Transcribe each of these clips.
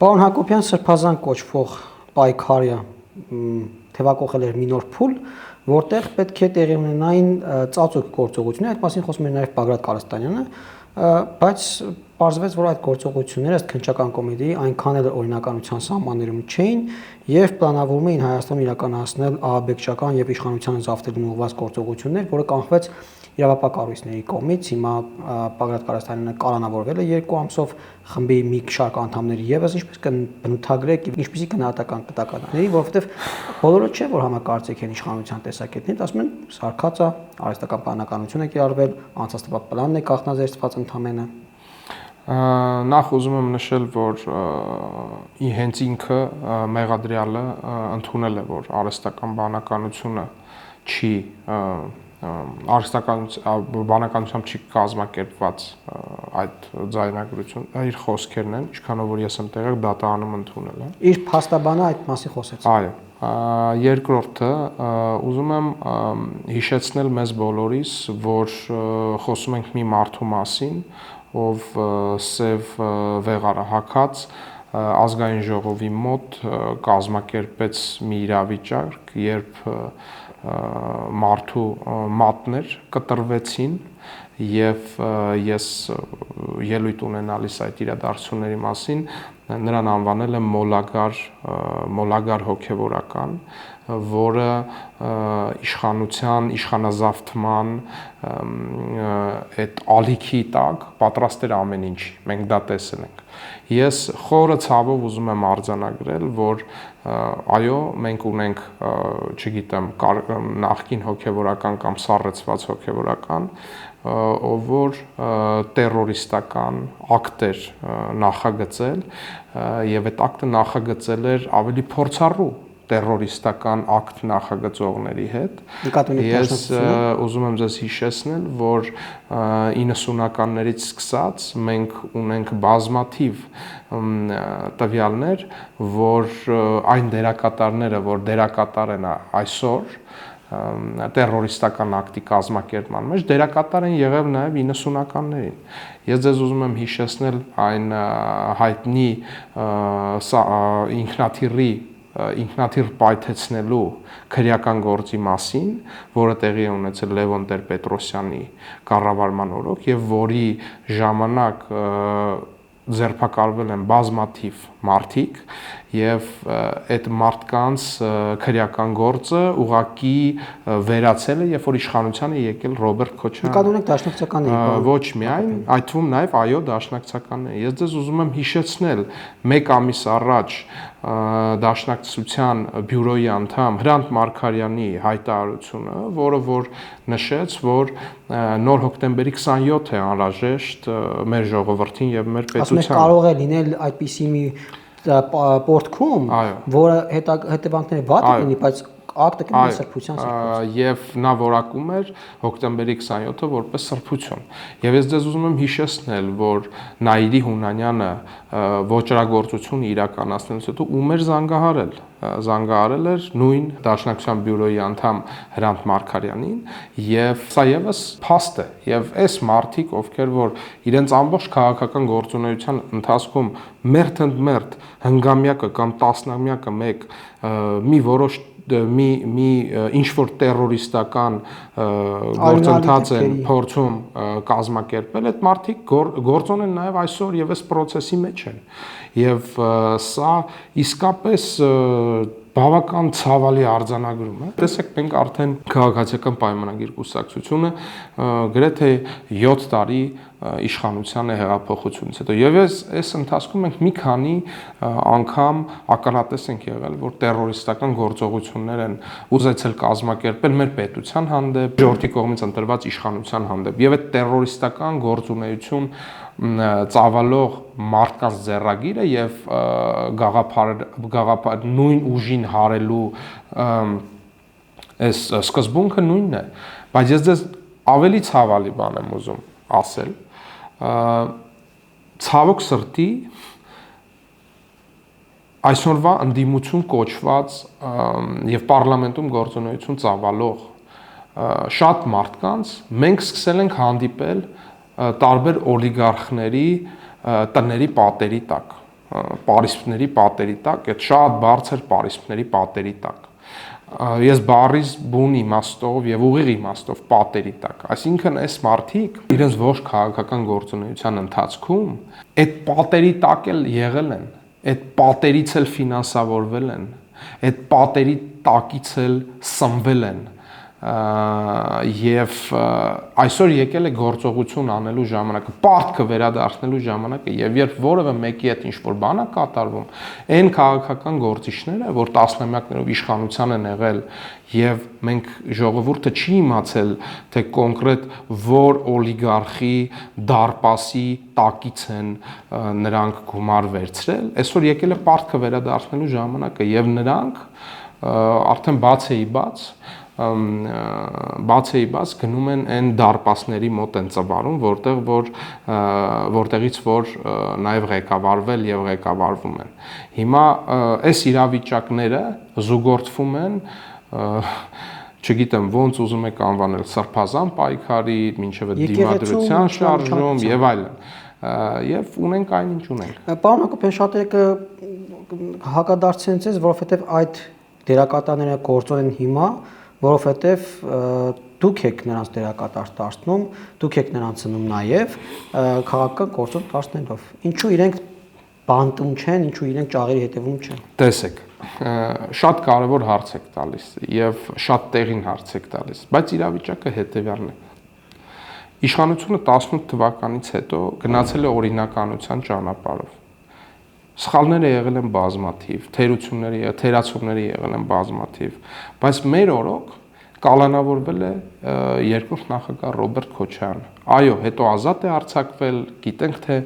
Պարոն Հակոբյան սրբազան կոչվող պայքարը թևակողել էր մի նոր փուլ, որտեղ պետք է տեղի ունենային ծածուկ գործողություններ, այդ մասին խոսում էր նաև Բագրատ Կարստանյանը, բայց պարզվեց, որ այդ գործողությունները ըստ քննչական կոմիտեի այնքան էլ օրինականության սահմաններում չէին եւ պլանավորում էին Հայաստանում իրականացնել ահաբեկչական եւ իշխանությանը զավթելուն ուղղված գործողություններ, որը կանխվեց իրավապահ կառույցների կողմից։ Հիմա Բագրատ Կարստանյանը կալանավորվել է 2 ամսով, խմբի մի շարք անդամների եւս, ինչպես կբնութագրեք, ինչպեսի գնահատական կտականների, որովհետեւ բոլորը չէ, որ համակարծիք են իշխանության տեսակետներից, ասում են սարկածա, արհեստական պլանականություն է կիրառվել, անցածտվա պլանն է կախնաձերծված ընդամենը։ Նախ ուզում եմ նշել, որ հենց ինքը մեղադրյալը ընդունել է, որ արհեստական բանականությունը չի բանականությամբ չի կազմակերպված այդ ձայնագրություն, իր խոսքերն են, ինչքանով որ ես եմ տեղյակ դատարանում ընդունել է։ Իր փաստաբանը այդ մասին խոսեց։ Այո։ Երկրորդը ուզում եմ հիշեցնել մեզ բոլորիս, որ խոսում ենք մի մարդու մասին, ով սև վեղարը հագած ազգային ժողովի մոտ կազմակերպեց մի իրավիճակ, երբ մարդու մատներ կտրվեցին եւ ես ելույթ ունենալիս այդ իրադարձությունների մասին նրան անվանել եմ մոլագար հոգևորական, որը իշխանազավթման այդ ալիքի տակ պատրաստ էր ամեն ինչ, մենք դա տեսել ենք։ Ես խորը ցավով ուզում եմ արձանագրել, որ այո, մենք ունենք, չգիտեմ, նախկին հոգևորական կամ սառեցված հոգևորական, ով որ տերորիստական ակտ էր նախագծել եւ այդ ակտը նախագծել էր ավելի փորձառու տերորիստական ակտ նախագծողների հետ։ Ես ուզում եմ ձեզ հիշեցնել, որ 90-ականներից սկսած մենք ունենք բազմաթիվ տվյալներ, որ այն դերակատարները, որ դերակատար են այսօր տերորիստական ակտի կազմակերպման մեջ, դերակատար են եղել նաև 90-ականներին։ Ես ձեզ ուզում եմ հիշեցնել այն հայտնի ինքնաթիռ պայթեցնելու քրեական գործի մասին, որը տեղի է ունեցել Լևոն Տեր-Պետրոսյանի կառավարման օրոք եւ որի ժամանակ ձերբակալվել են բազմաթիվ մարդիկ եւ այդ մարդկանց քրեական գործը ուղակի վերացել է, երբ որ իշխանության է եկել Ռոբերտ Քոչարյանը։ Նկատունեք դաշնակցականների։ Ոչ միայն, այդ թվում նաեւ այո դաշնակցականներ։ Ես ձեզ ուզում եմ հիշեցնել 1 ամիս առաջ Դաշնակցության բյուրոյի անդամ Հրանտ Մարգարյանի հայտարարությունը, որը որ նշեց, որ նոր հոկտեմբերի 27 է անհրաժեշտ մեր ժողովրդին եւ մեր պետությանը։ Ասում եք կարող է լինել այդպիսի մի պորտքում, որը հետևանքները վատ լինի, բայց ակտը կլինի սրբության սրբություն։ Եվ նա որակում էր հոկտեմբերի 27-ը որպես սրբություն։ Եվ ես ձեզ ուզում եմ հիշեցնել, որ Նաիրի Հունանյանը ոճրագործություն իրականացնելուց հետո ում էր զանգահարել էր նույն Դաշնակցության բյուրոյի անդամ Հրանտ Մարգարյանին, եւ սա եւս փաստ է, եւ այս մարդիկ, ովքեր որ իրենց ամբողջ քաղաքական գործունեության ընթացքում մերթ հնգամյակը կամ տասնամյակը մեկ մի որոշ մի ինչ որ տերորիստական գործընթաց են փորձում կազմակերպել, այդ մարդիկ գործոն են նաև այսօր եւ այս process-ի մեջ են։ Եվ սա իսկապես բավական ցավալի արձանագրում է։ Տեսեք, մենք արդեն քաղաքացիական պայմանագիր կուսակցությունը գրեթե 7 տարի իշխանության է հեղափոխությունից հետո եւ այս ընթացքում մենք մի քանի անգամ ականատես ենք եղել, որ տերորիստական գործողություններ են ուզեցել կազմակերպել մեր պետության հանդեպ, ժողովրդի կողմից ընտրված իշխանության հանդեպ եւ այդ տերորիստական գործունեություն ծավալող մարդկանց ձեռագիրը եւ գաղափար նույն ուժին հարելու այս սկզբունքը նույնն է, բայց ես ձեզ ավելի ցավալի բան եմ ուզում ասել, ցավոք սրտի այսօրվա ընդդիմություն կոչված եւ պարլամենտում գործունեություն ծավալող շատ մարդկանց մենք սկսել ենք հանդիպել տարբեր օլիգարխների տների պատերի տակ, պարիսպների պատերի տակ, այդ շատ բարձր պարիսպների պատերի տակ։ Ես բառից բուն իմաստով եւ ուղիղ իմաստով պատերի տակ, այսինքն այս մարդիկ իրենց ողջ քաղաքական գործունեության ընթացքում այդ պատերի տակ էլ եղել են, այդ պատերից էլ ֆինանսավորվել են, այդ պատերի տակից էլ սնվել են եւ այսօր եկել է գործողություն անելու ժամանակը, պարտքը վերադարձնելու ժամանակը եւ երբ որևէ մեկի հետ ինչ-որ բան է կատարվում, այն քաղաքական գործիչները, որ տասնամյակներով իշխանության են եղել եւ մենք ժողովուրդը չի իմացել, թե կոնկրետ որ օլիգարխի դարպասի տակից են նրանք գումար վերցրել, այսօր եկել է պարտքը վերադարձնելու ժամանակը եւ նրանք արդեն բաց գնում են այն դարպասների մոտ են ծավալում, որտեղից որ նաև ղեկավարվել եւ ղեկավարվում են։ Հիմա այս իրավիճակները զուգորդվում են չգիտեմ ոնց ուզում եք անվանել սրբազան պայքարի, մինչև դիմադրության շարժում եւ այլն։ Եվ ունենք այնինչ ունենք։ Պարոն Հակոբյան, շատերը հակադարձեն ցեզ, որովհետեւ այդ դերակատարները գործոն են հիմա, որովհետև դուք եք նրանց դերակատար դարձնում, դուք եք նրանց ցնում նաև քաղաքական գործոն դարձնելով։ Ինչու իրենք բանտում չեն, ինչու իրենք ճաղերի հետևում չեն։ Տեսեք, շատ կարևոր հարց եք տալիս եւ շատ տեղին հարց եք տալիս, բայց իրավիճակը հետեւյալն է։ Իշխանությունը 18 թվականից հետո գնացել է օրինականության ճանապարհով։ Սխալները եղել են բազմաթիվ, թերացումները եղել են բազմաթիվ, բայց մեր օրոք կալանավորվել է երկրորդ նախագահ Ռոբերտ Քոչարյանը։ Այո, հետո ազատ է արձակվել, գիտենք թե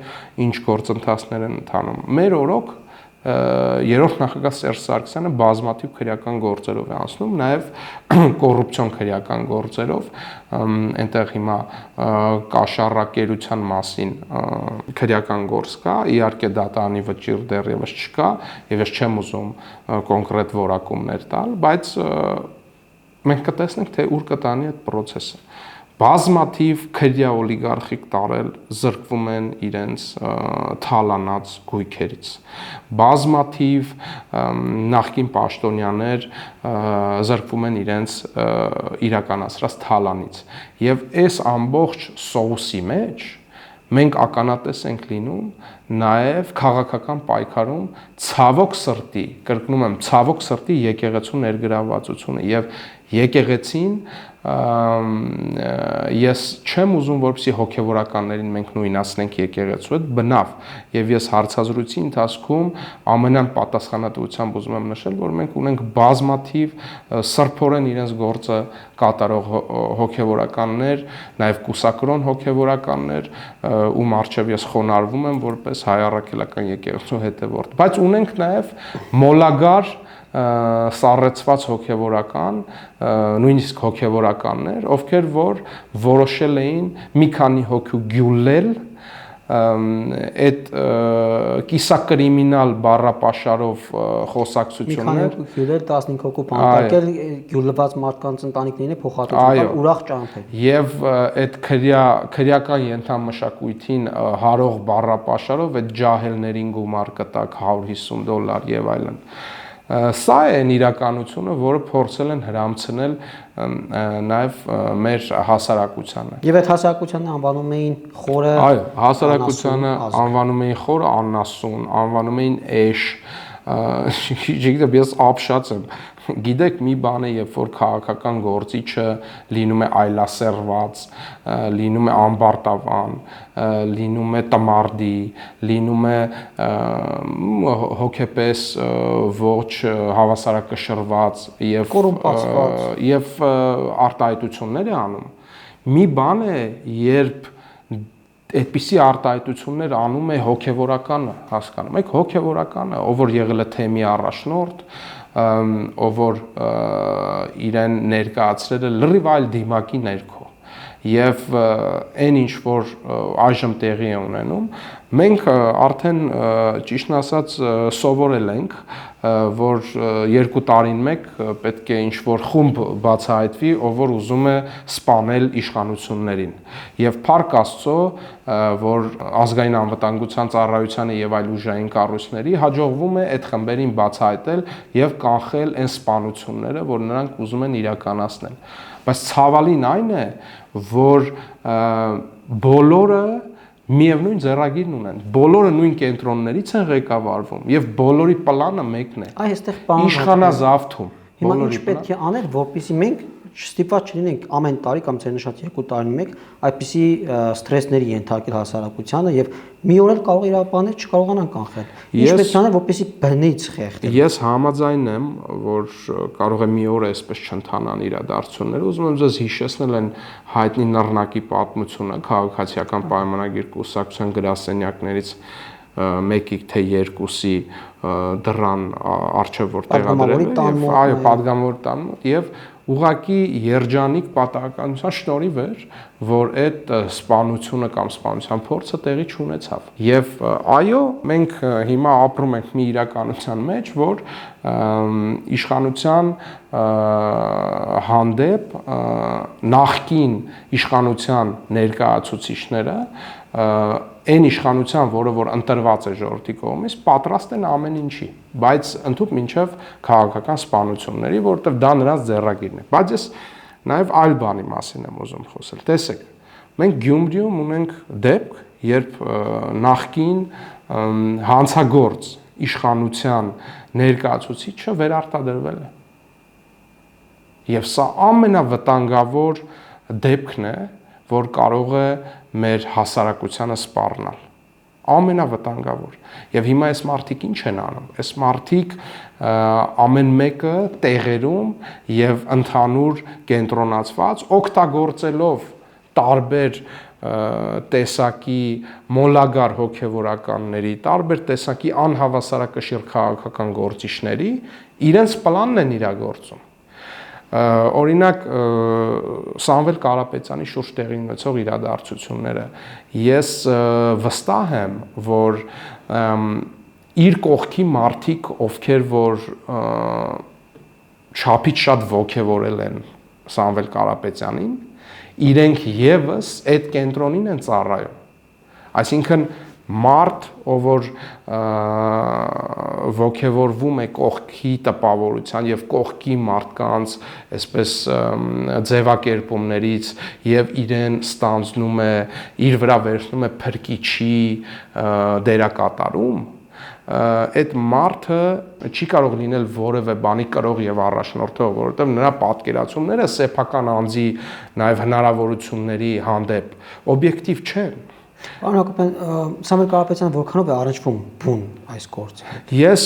ինչ գործընթացներ են ընթանում։ Մեր օրոք երրորդ նախագահ Սերժ Սարգսյանը բազմաթիվ քրեական գործերով է անցնում, նաև կոռուպցիոն քրեական գործերով, այնտեղ հիմա կաշառակերության մասին քրեական գործ կա, իհարկե դատարանի վճիռ դեռևս չկա, եւ ես չեմ ուզում կոնկրետ որակումներ տալ, բայց մենք կտեսնենք, թե ուր կտանի այդ process-ը։ Բազմաթիվ քրյա օլիգարխիկ տարել զրկվում են իրենց թալանած գույքերից։ Բազմաթիվ նախկին պաշտոնյաներ զրկվում են իրենց իրականացրած թալանից։ Եվ այս ամբողջ սոուսի մեջ մենք ականատես ենք լինում նաև քաղաքական պայքարում ցավոք սրտի, կրկնում եմ, ցավոք սրտի եկեղեցու ներգրավվածությունը եւ եկեղեցին ես չեմ ուզում որպեսզի հոգևորականներին մենք նույնացնենք եկեղեցու հետ, բնավ, եւ ես հարցազրույցի ընթացքում ամենայն պատասխանատվությամբ ուզում եմ նշել, որ մենք ունենք բազմաթիվ սրբորեն իրենց գործը կատարող հոգևորականներ, նաև կուսակրոն հոգևորականներ, ում առջև ես խոնարհվում եմ որպես հայ առաքելական եկեղեցու հետևորդ, բայց ունենք նաև մոլագար սառեցված հոգևորական, նույնիսկ հոգևորականներ, ովքեր որ որոշել էին մի քանի հոգու գյուլել այդ կիսակրիմինալ բառապաշարով խոսակցություններ, մի քանի հոգու գյուլել 15 հոգու բանտարկել, գյուլված մարդկանց ընտանիքներին փոխհատուցել ուրախ ճամփել։ Եվ այդ քրեական ենթամշակույթին հարող բառապաշարով այդ ջահելներին գումար կտակ $150 եւ այլն։ Սա է այն իրականությունը, որը փորձել են հրամցնել նաև մեր հասարակությանը։ Եվ այդ հասարակությանը անվանում էին խորը։ Այո, հասարակությանը անվանում էին խորը անասուն, անվանում էին էշ, չգիտեմ, ես ապշած եմ։ Գիտեք, մի բան է, երբ որ քաղաքական գործիչը լինում է այլասերված, լինում է ամբարտավան, լինում է տմարդի, լինում է հոգեպես ոչ հավասարակշռված եւ կոռումպացված եւ արտահայտություններ է անում։ Մի բան է, երբ այդպիսի արտահայտություններ անում է հոգևորականը, հասկանում եք, հոգևորականը, ով որ եղել է թեմի առաջնորդ, ով որ իրեն ներկայացրել է լրիվ այլ դիմակի ներքո եւ այն ինչ որ այժմ տեղի է ունենում, մենք արդեն ճիշտն ասած սովորել ենք, որ 2 տարին մեկ պետք է ինչ-որ խումբ բացահայտվի, ով որ ուզում է սպանել իշխանություններին։ Եվ փառք Աստծո, որ ազգային անվտանգության ծառայությանը եւ այլ ուժային կառույցների հաջողվում է այդ խմբերին բացահայտել եւ կանխել այն սպանությունները, որ նրանք ուզում են իրականացնել։ Բայց ցավալին այն է, որ բոլորը միևնույն ձեռագիրն ունեն, բոլորը նույն կենտրոններից են ղեկավարվում եւ բոլորի պլանը մեկն է։ Այստեղ բան Իշխանազավթում։ Հիմա ինչ պետք է անել, որպեսզի մենք ստիպված չլինենք ամեն տարի կամ ցերնշատ 2 տարին մեկ այդպիսի սթրեսների ենթարկել հասարակությանը եւ մի օր էլ կարող է իրավաբաններ չկարողանան կանխել։ Ինչ պետք է անել, որպեսզի բնից խեղդեն։ Ես համաձայն եմ, որ կարող է մի օր այսպես չընթանան իրադարձությունները, ուզում եմ ձեզ հիշեցնել են հայտնի նռնակի պատմությունը քաղաքացիական պայմանագիր կուսակցության գրասենյակներից մեկի թե երկուսի դռան արչև որ տեղադրել եւ այո падգամավոր տան եւ ուղակի երջանիկ պատահականության շնորհիվ էր, որ այդ սպանությունը կամ սպանության փորձը տեղի չունեցավ։ Եվ այո, մենք հիմա ապրում ենք մի իրականության մեջ, որ իշխանության հանդեպ նախկին իշխանության ներկայացուցիչները այն իշխանության, որը որ ընտրված է ժողովրդի կողմից, պատրաստ են ամեն ինչի, բայց ընդհանուր մինչև քաղաքական սպանությունների, որովհետև դա նրանց ձեռագիրն է։ Բայց ես նաև այլ բանի մասին եմ ուզում խոսել։ Տեսեք, մենք Գյումրիում ունենք դեպք, երբ նախկին հանցագործ իշխանության ներկայացուցիչը վերարտադրվել է։ Եվ սա ամենավտանգավոր դեպքն է, որ կարող է մեր հասարակությանը սպառնալ, ամենավտանգավոր։ Եվ հիմա այս մարդիկ ինչ են անում։ Այս մարդիկ ամեն մեկը տեղերում եւ ընդհանուր կենտրոնացված օգտագործելով տարբեր տեսակի մոլագար հոգևորականների, տարբեր տեսակի անհավասարակշիռ քաղաքական գործիչների իրենց պլանն են իրագործում։ Օրինակ Սամվել Կարապետյանի շուրջ տեղի ունեցող իրադարձությունները ես վստահ եմ, որ իր կողքի մարդիկ, ովքեր որ չափից շատ ոգևորել են Սամվել Կարապետյանին, իրենք եւս այդ կենտրոնին են ծառայում։ Այսինքն մարդ, ով որ ոգևորվում է կողքի տպավորության եւ կողքի մարդկանց այսպես ձևակերպումներից եւ իրեն ստանձնում է, իր վրա վերցնում է փրկիչի դերակատարում, այդ մարդը չի կարող լինել որևէ բանի կրող եւ առաջնորդող, որովհետեւ նրա պատկերացումները սեփական անձի նաեւ հնարավորությունների հանդեպ օբյեկտիվ չեն։ Պարոն Հակոբյան, Սամվել Կարապետյանը որքանով է առնչվում բուն այս գործի։ Ես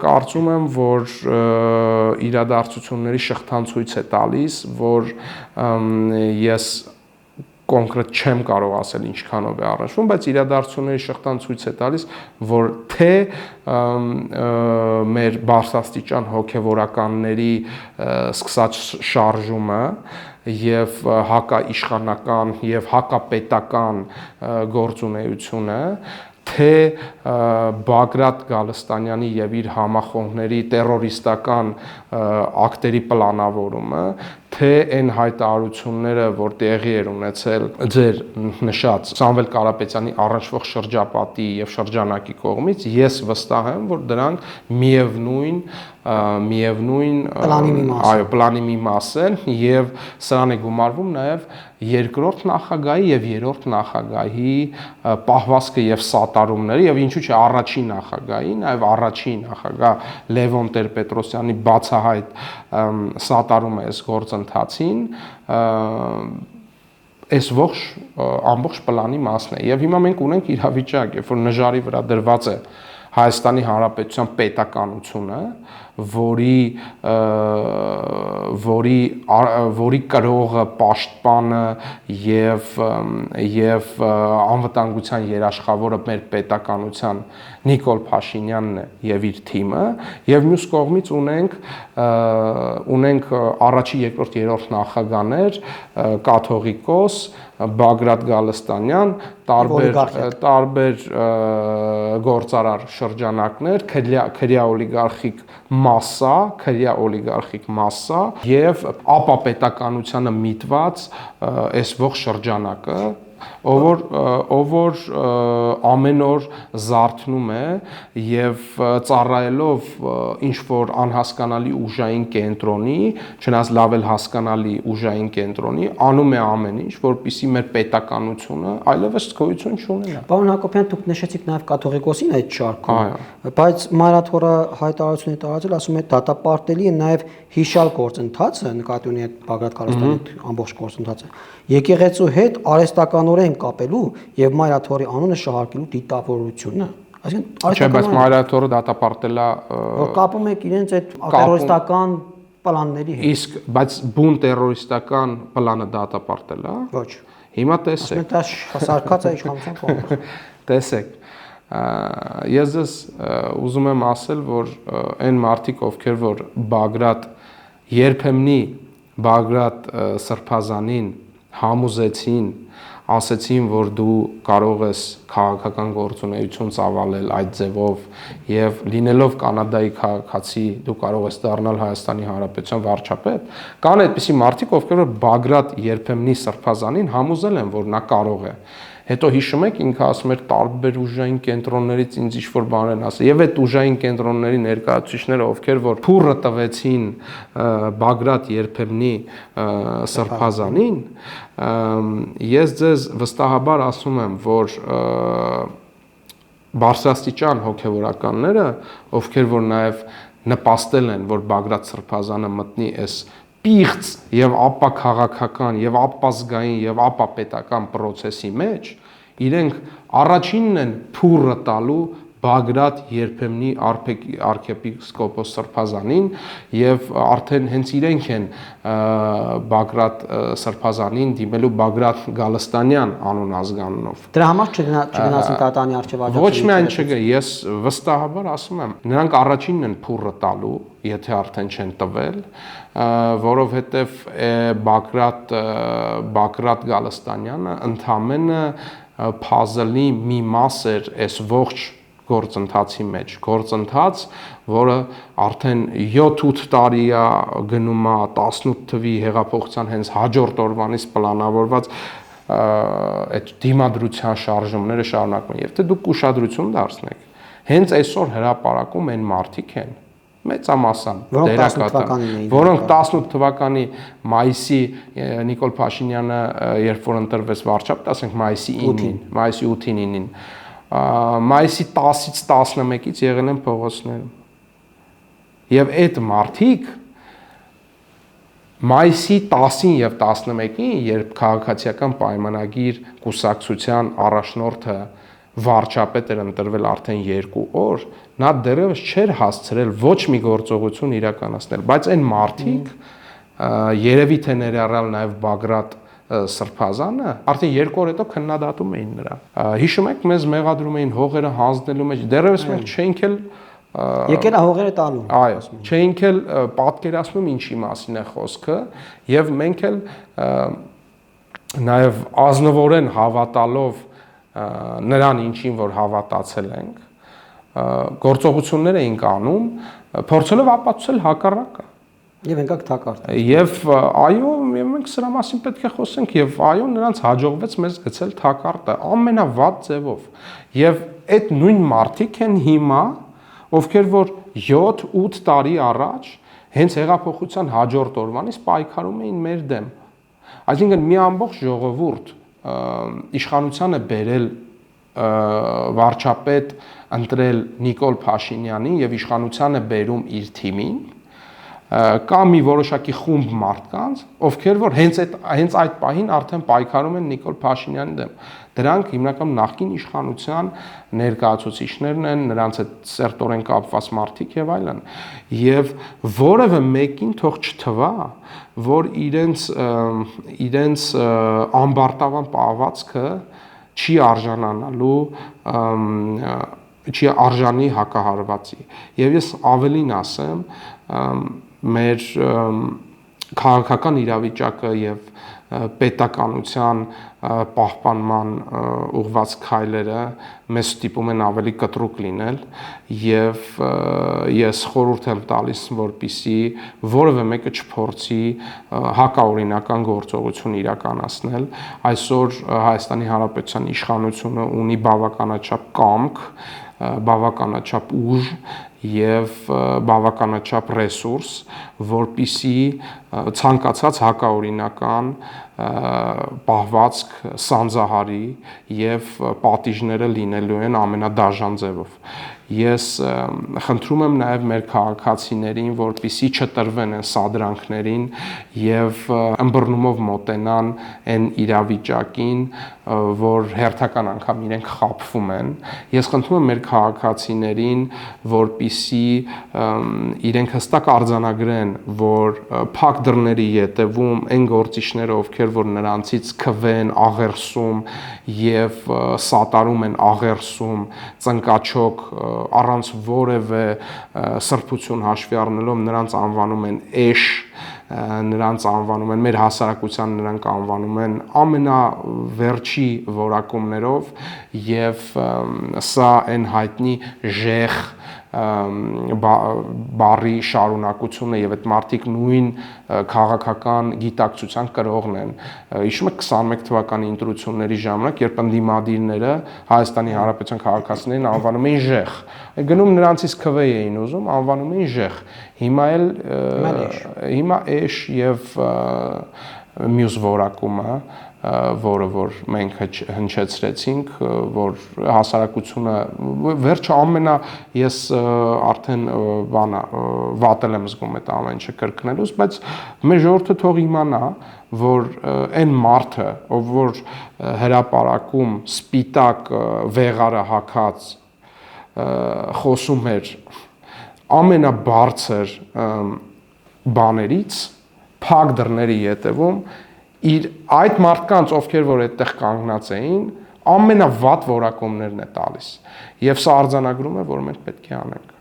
կարծում եմ, որ իրադարձությունների շղթան ցույց է տալիս, որ ես կոնկրետ չեմ կարող ասել ինչքանով է առնչվում, բայց իրադարձությունների շղթան ցույց է տալիս, որ թե մեր բարձրաստիճան հոգևորականների սկսած շարժումը եւ հակաիշխանական եւ հակապետական գործունեությունը, թե Բագրատ Գալստանյանի եւ իր համախոհների տերորիստական ակտերի պլանավորումը, թե այն հայտարարությունները, որ տեղի էր ունեցել ձեր նշած Սամվել Կարապետյանի առնչվող շրջապատի եւ շրջանակի կողմից, ես վստահ եմ, որ դրանք միևնույն պլանի մի մաս են եւ սրան է գումարվում նաեւ երկրորդ նախագահի եւ երրորդ նախագահի պահվածքը եւ սատարումները եւ ինչու՞ չէ առաջին նախագահի, նաեւ առաջին նախագահ Լևոն Տեր-Պետրոսյանի բացահայտ սատարումը այս գործընթացին այս ամբողջ պլանի մասն է եւ հիմա մենք ունենք իրավիճակ, երբ որ նժարի վրա դրված է Հայաստանի Հանրապետության պետականությունը, որի կրողը, պաշտպանը եւ անվտանգության երաշխավորը մեր պետականության Նիկոլ Փաշինյանն է եւ իր թիմը, եւ մյուս կողմից ունենք առաջի, երկրորդ, երրորդ նախագահներ, կաթողիկոս, Բագրատ Գալստանյան, տարբեր գործարար շրջանակներ, քրյա օլիգարխիկ մասսա եւ ապապետականությանը միտված այս ողջ շրջանակը, ով որ ամեն օր զարթնում է եւ ծառայելով ինչ որ անհասկանալի ուժային կենտրոնի, չնայած լավ էլ հասկանալի ուժային կենտրոնի, անում է ամեն ինչ, որպեսզի մեր պետականությունը այլևս գոյություն չունենա։ Պարոն Հակոբյան, դուք նշեցիք նաեւ կաթողիկոսին այդ շարքում, բայց Մարաթորը հայտարարություն է տարածել, ասում է դատապարտելի է նաեւ հիշալ գործընթացը, նկատի ունի այդ Բագրատ Գալստյանի ամբողջ գործընթացը, եկեղեցու հետ արհեստականորեն կապելու եւ Մարաթորի անունը շահարկելու դիտավորությունը։ Այսինքն Չէ, բայց Մարաթորը դատապարտել է, որ կապում եք իրենց այդ տերորիստական պլանների հետ։ Իսկ բայց բուն տերորիստական պլանը դատապարտել է։ Ոչ։ Հիմա տեսեք։ Դա սարկած է իշխանության կողմից։ Տեսեք։ Ես ձեզ ուզում եմ ասել, որ այն մարդիկ, ովքեր որ երբեմնի Բագրատ Սրբազանին համոզեցին, ասեցին, որ դու կարող ես քաղաքական գործունեություն ծավալել այդ ձևով եւ լինելով Կանադայի քաղաքացի դու կարող ես դառնալ Հայաստանի Հանրապետության վարչապետ, կան այդպիսի մարդիկ, ովքեր որ Բագրատ երբեմնի Սրբազանին համոզել են, որ նա կարող է։ Հետո հիշում եք, ինքը ասում էր տարբեր ուժային կենտրոններից ինձ ինչ-որ բաներ են ասել։ Եվ այդ ուժային կենտրոնների ներկայացուցիչները, ովքեր որ փուրը տվեցին Բագրատ երբեմնի Սրբազանին, ես ձեզ վստահաբար ասում եմ, որ բարձրաստիճան հոգևորականները, ովքեր որ նաև նպաստել են, որ Բագրատ Սրբազանը մտնի այս պիղծ եւ ապա քաղաքական եւ ապազգային եւ ապա պետական process-ի մեջ, իրենք առաջինն են փուրը տալու Բագրատ երբեմնի arczepiskopos Սրբազանին եւ արդեն հենց իրենք են Բագրատ Սրբազանին դիմելու Բագրատ Գալստանյան անուն ազգանունով։ Դրա համար չգնացին Տատանի արխիվաճակի։ Ոչ միայն չգա, ես վստահաբար ասում եմ, նրանք առաջինն են փուրը տալու, եթե արդեն չեն տվել, որովհետեւ Բագրատ Գալստանյանը ընդամենը puzzle-ի մի մաս էր այս ողջ գործընթացի մեջ, գործընթաց, որը արդեն 7-8 տարի է գնում է 18 թվի հեղափոխության հենց հաջորդ օրվանից պլանավորված այդ դիմադրության շարժումները շարունակվում են, եւ թե դուք ուշադրություն դարձնեք, հենց այսօր հրապարակում են մարդիկ են, մեծամասամբ դերակատար, որոնք 18 թվականի մայիսի Նիկոլ Փաշինյանը երբ որ ընտրվեց վարչապետ, ասենք մայիսի 8-ին, մայիսի 10-ից 11-ից եղել են փողոցներում։ Եվ այդ մարդիկ մայիսի 10-ին եւ 11-ին, երբ քաղաքացիական պայմանագիր կուսակցության առաջնորդը վարչապետ էր ընտրվել արդեն 2 օր, նա դեռևս չէր հասցրել ոչ մի գործողություն իրականացնել, բայց այն մարդիկ երևի թե ներառյալ նաեւ Բագրատ Սրբազանը արդեն 2 օր հետո քննադատում էին նրան։ Հիշում եք, մեզ մեղադրում էին հողերը հանձնելու մեջ, դեռևս մենք չէինք էլ եկել է հողերը տալու։ Այո, չէինք էլ պատկերացնում ինչի մասին է խոսքը, եւ մենք էլ նաեւ ազնվորեն հավատալով նրան ինչին որ հավատացել ենք, գործողություններ էինք անում, փորձելով ապացուցել հակառակը։ Եվ եկաք թակարդ։ Եվ այո, մենք սրա մասին պետք է խոսենք եւ այո, նրանց հաջողվեց մեզ գցել թակարդը ամենավատ ձևով։ Եվ այդ նույն մարդիկ են հիմա, ովքեր որ 7-8 տարի առաջ հենց հեղափոխության հաջորդ օրվանից պայքարում էին մեր դեմ։ Այսինքն մի ամբողջ ժողովուրդ իշխանությանը բերել վարչապետ ընտրել Նիկոլ Փաշինյանին եւ իշխանությանը բերում իր թիմին, կա մի որոշակի խումբ մարդկանց, ովքեր որ հենց այդ պահին արդեն պայքարում են Նիկոլ Փաշինյանի դեմ։ Դրանք հիմնական նախկին իշխանության ներկայացուցիչներն են, նրանց հետ սերտորեն կապված մարդիկ եւ այլն։ Եվ որևէ մեկին թող չթվա, որ իրենց ամբարտավան պահվածքը չի արժանանալու չի արժանի հակահարվածի։ Եվ ես ավելին ասեմ, մեր քաղաքական իրավիճակը եւ պետականության պահպանման ուղղված քայլերը մեզ ստիպում են ավելի կտրուկ լինել եւ ես խորհուրդ եմ տալիս, որպիսի որևէ մեկը չփորձի հակաօրինական գործողություն իրականացնել։ Այսօր Հայաստանի Հանրապետության իշխանությունը ունի բավականաչափ կամք, բավականաչափ ուժ եւ բավականաչափ ռեսուրս, որպիսի ցանկացած հակաօրինական պահվածք սանձահարի եւ պատիժները լինելու են ամենադաժան ձևով։ Ես խնդրում եմ նաեւ մեր քաղաքացիներին, որպիսի չտրվեն այն սադրանքներին եւ ըմբռնումով մոտենան այն իրավիճակին, որ հերթական անգամ իրենք խաբվում են։ Ես խնդրում եմ մեր քաղաքացիներին, որպիսի իրենք հստակ արձանագրեն, որ փակ դռների ետևում այն գործիչները, ովքեր որ նրանցից քվեն, աղերսում եւ սատարում են աղերսում, ծնկաչոք առանց որևէ սրբություն հաշվի առնելով նրանց անվանում են էշ, նրանց անվանում են, մեր հասարակության նրանք անվանում են ամենավերջի որակումներով եւ սա այն հայտնի ժեխ բարի շարունակությունը եւ այդ մարդիկ նույն քաղաքական գիտակցության կրողն են։ Հիշում եք 21 թվականի ընտրությունների ժամանակ, երբ ընդդիմադիրները Հայաստանի Հանրապետության քաղաքացիներին անվանում էին ժեխ, գնում նրանցից քվե էին ուզում, անվանում էին ժեխ։ Հիմա էշ եւ մյուս որակումը, որը որ մենք հնչեցրեցինք, որ հասարակությունը վերջը ես արդեն վատել եմ զգում այդ ամեն ինչը կրկնելուց, բայց մեր ժողովուրդը թող իմանա, որ այն մարդը, ով որ հրապարակում սպիտակ վեղարը հագած խոսում էր ամենաբարձր բաներից, փակ դռների ետևում իր այդ մարդկանց, ովքեր որ այդտեղ կանգնած էին, ամենավատ որակումներն է տալիս։ Եվ սա արձանագրում է, որ մենք պետք է անենք։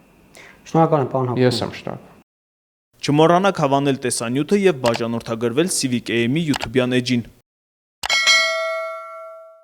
Շնորհակալ եմ, պարոն Հակոբյան։ Ես եմ շնորհակալ։ Չմոռանաք հավանել տեսանյութը եւ բաժանորդագրվել Civic AM-ի YouTube-յան էջին։